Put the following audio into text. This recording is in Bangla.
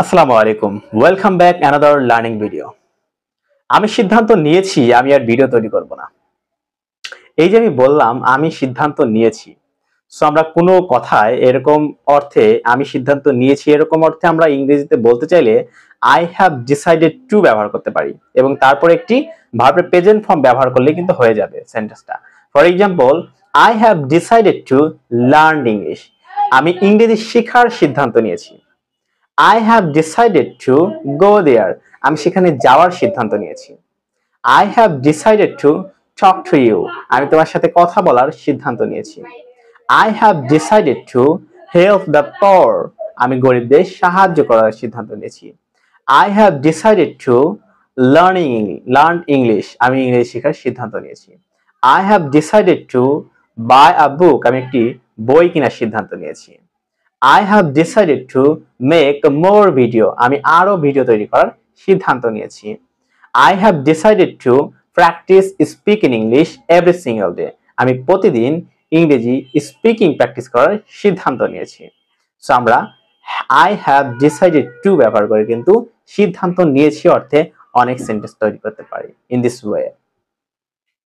আসসালামু আলাইকুম, welcome back another learning video. আমি সিদ্ধান্ত নিয়েছি আমি আর ভিডিও তৈরি করব না। এই যে আমি বললাম আমি সিদ্ধান্ত নিয়েছি, সো আমরা কোনো কথায় এরকম অর্থে আমি সিদ্ধান্ত নিয়েছি এরকম অর্থে আমরা ইংরেজিতে বলতে চাইলে আই হ্যাভ ডিসাইডেড টু ব্যবহার করতে পারি এবং তারপর একটি ভার্বের প্রেজেন্ট ফর্ম ব্যবহার করলে কিন্তু হয়ে যাবে সেন্টেন্সটা। For example, I have decided to learn English. আমি ইংরেজি শেখার সিদ্ধান্ত নিয়েছি। I have decided to go there. আমি সেখানে যাওয়ার সিদ্ধান্ত নিয়েছি। I have decided to talk to you. আমি তোমার সাথে কথা বলার সিদ্ধান্ত নিয়েছি। I have decided to help the poor. আমি গরিবদের সাহায্য করার সিদ্ধান্ত নিয়েছি। I have decided to learn English. আমি ইংরেজি শেখার সিদ্ধান্ত নিয়েছি। I have decided to buy a book. আমি একটি বই কেনার সিদ্ধান্ত নিয়েছি। I have decided to make more video. আমি আরো ভিডিও তৈরি করার সিদ্ধান্ত নিয়েছি। I have decided to practice speaking English every single day. আমি প্রতিদিন ইংরেজি স্পিকিং প্র্যাকটিস করার সিদ্ধান্ত নিয়েছি। সো আমরা I have decided to ব্যবহার করে কিন্তু সিদ্ধান্ত নিয়েছি অর্থে অনেক সেন্টেন্স তৈরি করতে পারি ইন দিস ওয়ে।